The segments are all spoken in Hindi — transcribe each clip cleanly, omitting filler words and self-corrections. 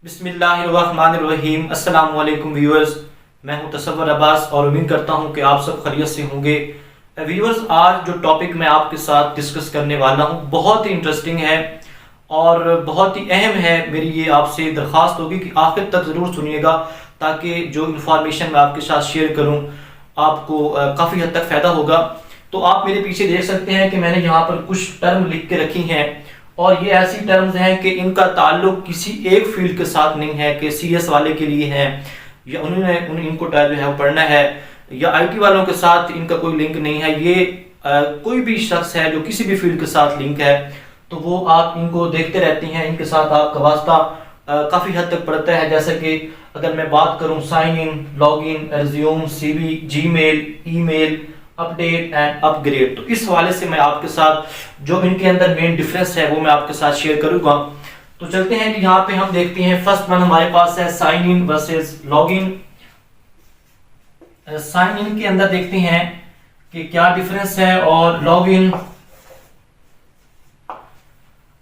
बिस्मिल्लाहिर्रहमानिर्रहीम। अस्सलाम वालेकुम व्यूअर्स, मैं हूं तसव्वुर अब्बास और उम्मीद करता हूं कि आप सब खैरियत से होंगे। व्यूअर्स, आज जो टॉपिक मैं आपके साथ डिस्कस करने वाला हूं बहुत ही इंटरेस्टिंग है और बहुत ही अहम है। मेरी ये आपसे दरख्वास्त होगी कि आखिर तक ज़रूर सुनिएगा ताकि जो इन्फॉर्मेशन मैं आपके साथ शेयर करूं आपको काफ़ी हद तक फ़ायदा होगा। तो आप मेरे पीछे देख सकते हैं कि मैंने यहाँ पर कुछ टर्म लिख के रखी हैं और ये ऐसी टर्म्स हैं कि इनका ताल्लुक किसी एक फील्ड के साथ नहीं है कि सीएस वाले के लिए है या इनको जो है वो पढ़ना है या आईटी वालों के साथ इनका कोई लिंक नहीं है। ये कोई भी शख्स है जो किसी भी फील्ड के साथ लिंक है तो वो आप इनको देखते रहते हैं, इनके साथ आपका वास्ता काफ़ी हद तक पड़ता है। जैसे कि अगर मैं बात करूं sign in, log in, resume, CV, Gmail, email, update and upgrade, तो इस हवाले से मैं आपके साथ जो इनके अंदर मेन डिफरेंस है वो मैं आपके साथ शेयर करूंगा। तो चलते हैं कि यहाँ पे हम देखते हैं फर्स्ट वन हमारे पास है sign in versus log in. Sign in के अंदर देखते हैं कि क्या डिफरेंस है और लॉग इन।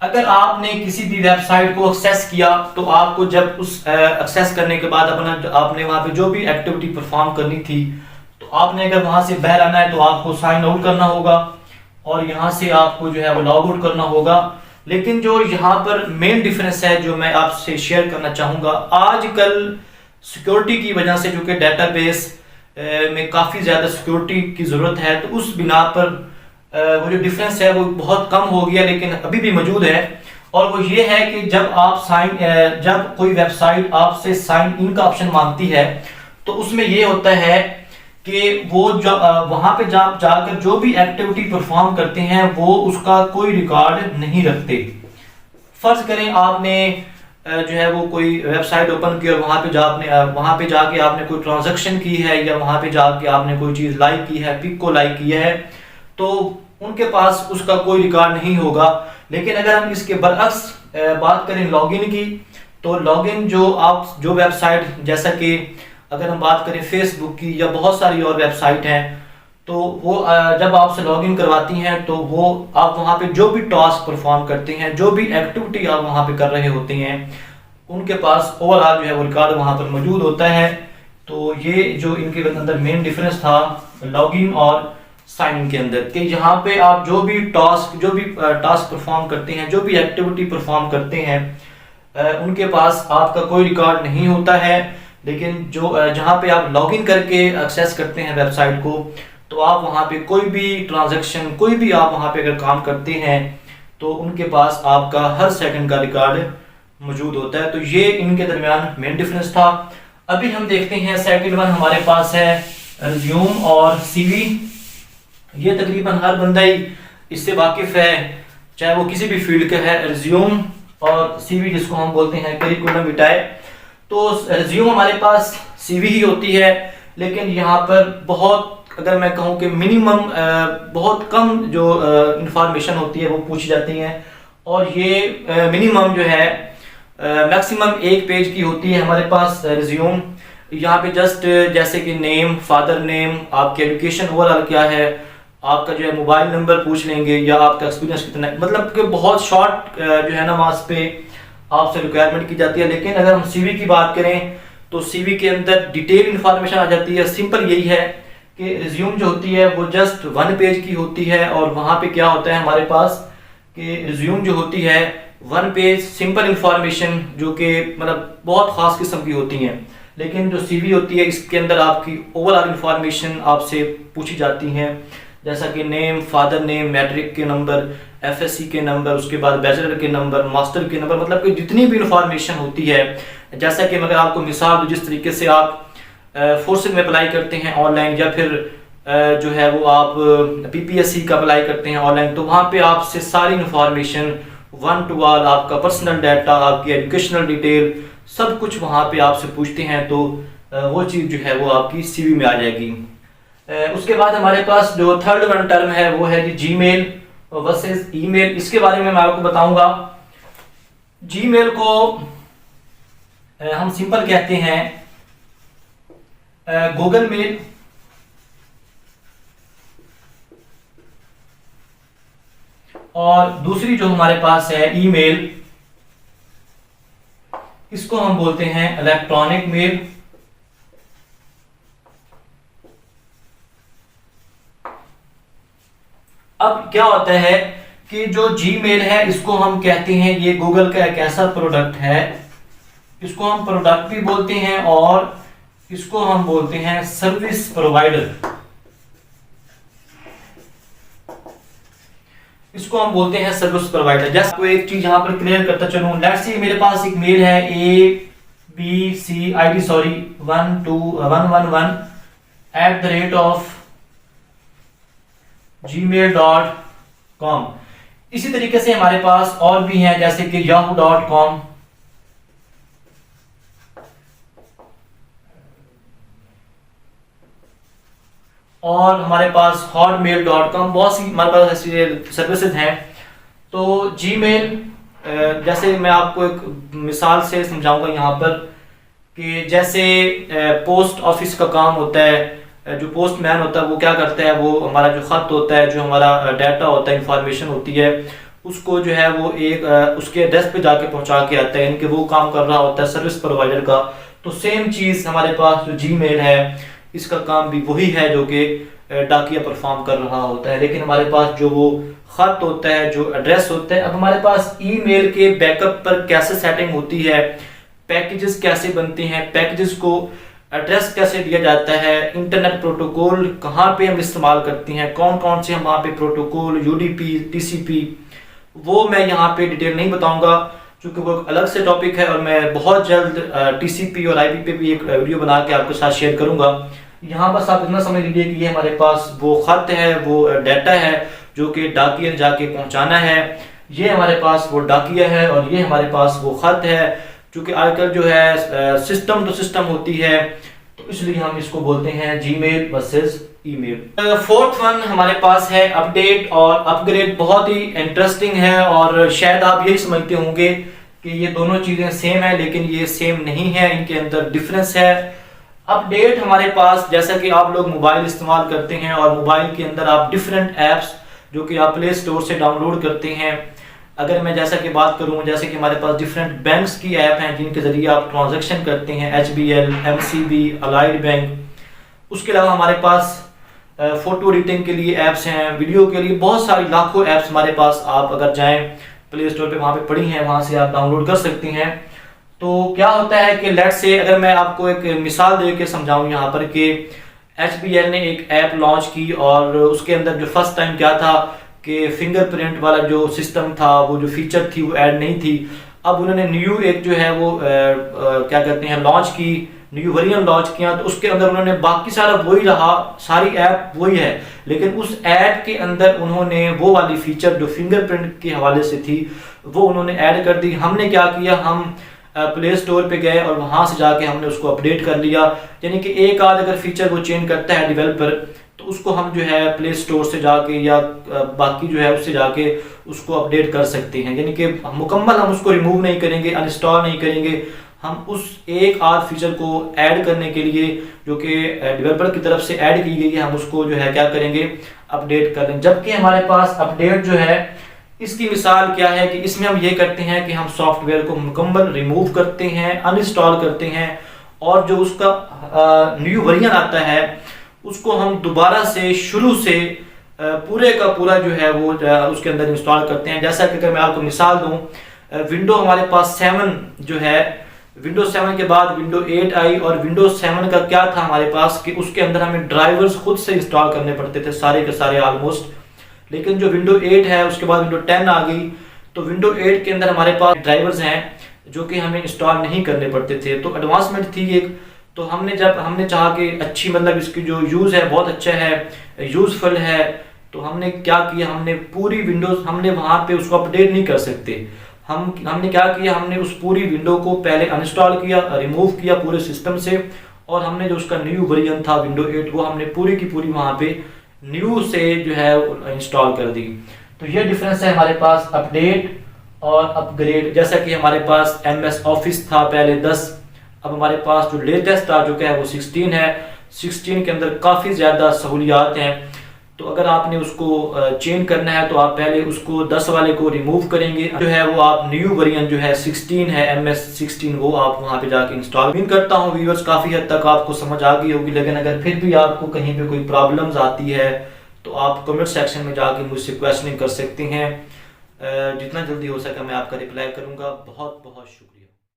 अगर आपने किसी भी वेबसाइट को एक्सेस किया तो आपको जब उस एक्सेस करने के बाद आपने वहां पे जो भी एक्टिविटी परफॉर्म करनी थी तो आपने अगर वहां से बाहर आना है तो आपको साइन आउट करना होगा और यहाँ से आपको जो है वो लॉग आउट करना होगा। लेकिन जो यहाँ पर मेन डिफरेंस है जो मैं आपसे शेयर करना चाहूँगा, आजकल सिक्योरिटी की वजह से जो कि डेटाबेस में काफ़ी ज़्यादा सिक्योरिटी की ज़रूरत है तो उस बिना पर वो जो डिफरेंस है वो बहुत कम हो गया लेकिन अभी भी मौजूद है। और वो ये है कि जब कोई वेबसाइट आपसे साइन इन का ऑप्शन मांगती है तो उसमें ये होता है कि वो जो वहां पे जाकर जो भी एक्टिविटी परफॉर्म करते हैं वो उसका कोई रिकॉर्ड नहीं रखते। फर्ज करें आपने जो है वो कोई वेबसाइट ओपन की और वहां पे जाके आपने कोई ट्रांजैक्शन की है या वहां पे जाके आपने कोई चीज लाइक की है, पिक को लाइक किया है, तो उनके पास उसका कोई रिकॉर्ड नहीं होगा। लेकिन अगर हम इसके बरअक्स बात करें लॉगिन की, तो लॉगिन जो वेबसाइट, जैसा कि अगर हम बात करें फेसबुक की या बहुत सारी और वेबसाइट हैं, तो वो जब आपसे लॉगिन करवाती हैं तो वो आप वहाँ पे जो भी टास्क परफॉर्म करते हैं, जो भी एक्टिविटी आप वहाँ पे कर रहे होते हैं, उनके पास ओवरऑल जो है वो रिकॉर्ड वहाँ पर मौजूद होता है। तो ये जो इनके अंदर मेन डिफरेंस था लॉगिन और साइन इन के अंदर, कि यहाँ पे आप जो भी टास्क परफॉर्म करते हैं, जो भी एक्टिविटी परफॉर्म करते हैं, उनके पास आपका कोई रिकॉर्ड नहीं होता है। लेकिन जहाँ पे आप लॉगिन करके एक्सेस करते हैं वेबसाइट को तो आप वहाँ पे कोई भी ट्रांजैक्शन, कोई भी आप वहाँ पे अगर काम करते हैं तो उनके पास आपका हर सेकंड का रिकॉर्ड मौजूद होता है। तो ये इनके दरमियान मेन डिफरेंस था। अभी हम देखते हैं सेकंड वन हमारे पास है रिज्यूम और सीवी। ये तकरीबन हर बंदा ही इससे वाकिफ है, चाहे वो किसी भी फील्ड का है। रिज्यूम और सीवी जिसको हम बोलते हैं करिकुलम विटाए, तो रिज्यूम हमारे पास सीवी ही होती है, लेकिन यहाँ पर बहुत, अगर मैं कहूँ कि मिनिमम बहुत कम जो इंफॉर्मेशन होती है वो पूछी जाती है और ये मिनिमम जो है मैक्सिमम एक पेज की होती है हमारे पास रिज्यूम। यहाँ पे जस्ट जैसे कि नेम, फादर नेम, आपकी एजुकेशन ओवरऑल क्या है, आपका जो है मोबाइल नंबर पूछ लेंगे या आपका एक्सपीरियंस कितना है, मतलब कि बहुत शॉर्ट जो है ना वहाँ पे आपसे रिक्वायरमेंट की जाती है। लेकिन अगर हम सीवी की बात करें तो सीवी के अंदर डिटेल इंफॉर्मेशन आ जाती है। सिंपल यही है कि रिज्यूम जो होती है वो जस्ट 1 पेज की होती है और वहाँ पे क्या होता है हमारे पास कि रिज्यूम जो होती है 1 पेज सिंपल इंफॉर्मेशन जो कि मतलब बहुत ख़ास किस्म की होती हैं। लेकिन जो सीवी होती है इसके अंदर आपकी ओवरऑल इंफॉर्मेशन आपसे पूछी जाती हैं, जैसा कि नेम, फादर नेम, मैट्रिक के नंबर, एफएससी के नंबर, उसके बाद बैचलर के नंबर, मास्टर के नंबर, मतलब कि जितनी भी इंफॉर्मेशन होती है। जैसा कि अगर आपको मिसाल दूं, जिस तरीके से आप फोर्सेस में अप्लाई करते हैं ऑनलाइन या फिर जो है वो आप पीपीएससी का अप्लाई करते हैं ऑनलाइन, तो वहाँ पे आपसे सारी इंफॉर्मेशन 1 to all, आपका पर्सनल डाटा, आपकी एजुकेशनल डिटेल, सब कुछ वहाँ पे आपसे पूछते हैं। तो वो चीज़ जो है वो आपकी सीवी में आ जाएगी। उसके बाद हमारे पास जो थर्ड वन टर्म है वो है जी जीमेल वर्सेस ईमेल। इसके बारे में मैं आपको बताऊंगा। जीमेल को हम सिंपल कहते हैं गूगल मेल, और दूसरी जो हमारे पास है ईमेल, इसको हम बोलते हैं इलेक्ट्रॉनिक मेल। अब क्या होता है कि जो जीमेल है इसको हम कहते हैं ये गूगल का एक ऐसा प्रोडक्ट है, इसको हम प्रोडक्ट भी बोलते हैं और इसको हम बोलते हैं सर्विस प्रोवाइडर। इसको हम बोलते हैं सर्विस प्रोवाइडर। जैसे कोई एक चीज यहां पर क्लियर करता चलूं, लेट्स सी मेरे पास एक मेल है abc111@gmail.com। इसी तरीके से हमारे पास और भी हैं, जैसे कि yahoo.com, और हमारे पास hotmail.com, बहुत सी हमारे पास ऐसी सर्विसेज हैं। तो जीमेल, जैसे मैं आपको एक मिसाल से समझाऊंगा यहाँ पर कि जैसे पोस्ट ऑफिस का काम होता है, जो पोस्टमैन होता है वो क्या करता है, वो हमारा जो खत होता है, जो हमारा डाटा होता है, इंफॉर्मेशन होती है, उसको जो है वो एक उसके एड्रेस पे जाके पहुंचा के आता है, इनके वो काम कर रहा होता है सर्विस प्रोवाइडर का। तो सेम चीज़ हमारे पास जो जीमेल है इसका काम भी वही है जो कि डाकिया परफॉर्म कर रहा होता है। लेकिन हमारे पास जो वो खत होता है, जो एड्रेस होता है, अब हमारे पास ईमेल के बैकअप पर कैसे सेटिंग होती है, पैकेजेस कैसे बनते हैं, पैकेजेस को एड्रेस कैसे दिया जाता है, इंटरनेट प्रोटोकॉल कहाँ पे हम इस्तेमाल करते हैं, कौन कौन से हम वहाँ पे प्रोटोकॉल, यूडीपी, टीसीपी, वो मैं यहाँ पे डिटेल नहीं बताऊंगा क्योंकि वो अलग से टॉपिक है और मैं बहुत जल्द टीसीपी और आईपी पे भी एक वीडियो बना के आपके साथ शेयर करूंगा। यहाँ बस आप इतना समझ लीजिए कि ये हमारे पास वो खत है, वो डाटा है जो कि डाकिया जाके पहुंचाना है। ये हमारे पास वो डाकिया है और ये हमारे पास वो खत है, क्योंकि आजकल जो है सिस्टम टू सिस्टम होती है, तो इसलिए हम इसको बोलते हैं Gmail versus email. Fourth one हमारे पास है अपडेट और अपग्रेड। बहुत ही इंटरेस्टिंग है और शायद आप यही समझते होंगे कि ये दोनों चीजें सेम है, लेकिन ये सेम नहीं है, इनके अंदर डिफरेंस है। अपडेट हमारे पास, जैसा कि आप लोग मोबाइल इस्तेमाल करते हैं और मोबाइल के अंदर आप डिफरेंट ऐप्स जो कि आप प्ले स्टोर से डाउनलोड करते हैं, अगर मैं जैसा कि बात करूं, जैसे कि हमारे पास डिफरेंट बैंक्स की ऐप हैं जिनके जरिए आप ट्रांजैक्शन करते हैं, HBL, MCB, अलाइड बैंक। उसके अलावा हमारे पास फोटो एडिटिंग के लिए ऐप्स हैं, वीडियो के लिए बहुत सारी लाखों ऐप्स हमारे पास, आप अगर जाएं प्ले स्टोर पे वहाँ पे पड़ी हैं, वहाँ से आप डाउनलोड कर सकती हैं। तो क्या होता है कि लेट्स से अगर मैं आपको एक मिसाल दे के समझाऊं यहाँ पर कि HBL ने एक ऐप लॉन्च की और उसके अंदर जो फर्स्ट टाइम क्या था कि फिंगरप्रिंट वाला जो सिस्टम था, वो जो फीचर थी वो ऐड नहीं थी। अब उन्होंने न्यू एक जो है वो क्या कहते हैं लॉन्च की, न्यू वेरिएंट लॉन्च किया, तो उसके अंदर उन्होंने बाकी सारा वही रहा, सारी ऐप वही है, लेकिन उस ऐप के अंदर उन्होंने वो वाली फीचर जो फिंगरप्रिंट के हवाले से थी वो उन्होंने ऐड कर दी। हमने क्या किया, हम प्ले स्टोर पे गए और वहां से जाके हमने उसको अपडेट कर लिया। यानी कि एक आध अगर फीचर वो चेंज करता है डेवलपर, तो उसको हम जो है प्ले स्टोर से जाके या बाकी जो है उससे जाके उसको अपडेट कर सकते हैं। यानी कि मुकम्मल हम उसको रिमूव नहीं करेंगे, अनइंस्टॉल नहीं करेंगे, हम उस एक आध फीचर को ऐड करने के लिए जो कि डेवलपर की तरफ से ऐड की गई है, हम उसको जो है क्या करेंगे, अपडेट कर देंगे। जबकि हमारे पास अपडेट जो है इसकी मिसाल क्या है कि इसमें हम ये करते हैं कि हम सॉफ्टवेयर को मुकम्मल रिमूव करते हैं, अनइंस्टॉल करते हैं, और जो उसका न्यू वर्जन आता है उसको हम दोबारा से शुरू से पूरे का पूरा जो है वो उसके अंदर इंस्टॉल करते हैं। जैसा कि अगर मैं आपको मिसाल दूं, विंडो हमारे पास 7 जो है, विंडोज 7 के बाद विंडो 8 आई, और विंडोज 7 का क्या था हमारे पास कि उसके अंदर हमें ड्राइवर्स खुद से इंस्टॉल करने पड़ते थे, सारे के सारे ऑलमोस्ट। लेकिन जो विंडो 8 है उसके बाद विंडो 10 आ गई, तो विंडो 8 के अंदर हमारे पास ड्राइवर्स हैं जो कि हमें इंस्टॉल नहीं करने पड़ते थे, तो एडवांसमेंट थी एक। तो हमने चाहा कि अच्छी, मतलब इसकी जो यूज़ है बहुत अच्छा है, यूज़फुल है, तो हमने क्या किया, हमने पूरी विंडोज, हमने वहाँ पे उसको अपडेट नहीं कर सकते, हमने क्या किया, हमने उस पूरी विंडो को पहले अनइंस्टॉल किया, रिमूव किया पूरे सिस्टम से, और हमने जो उसका न्यू वर्जन था विंडो 8 वो हमने पूरी की पूरी वहाँ पे न्यू से जो है इंस्टॉल कर दी। तो ये डिफरेंस है हमारे पास अपडेट और अपग्रेड। जैसा कि हमारे पास MS ऑफिस था पहले 10, अब हमारे पास जो लेटेस्ट आ चुका है वो 16 है। 16 के अंदर काफ़ी ज़्यादा सहूलियात हैं। तो अगर आपने उसको चेंज करना है तो आप पहले उसको 10 वाले को रिमूव करेंगे, जो है वो आप न्यू वेरिएंट जो है 16 है MS16 वो आप वहां पे जाके इंस्टॉल। उम्मीद करता हूँ व्यूअर्स काफ़ी हद तक आपको समझ आ गई होगी, लेकिन अगर फिर भी आपको कहीं पे कोई प्रॉब्लम्स आती है तो आप कमेंट सेक्शन में जाके मुझसे क्वेश्चनिंग कर सकते हैं। जितना जल्दी हो सके मैं आपका रिप्लाई करूँगा। बहुत बहुत शुक्रिया।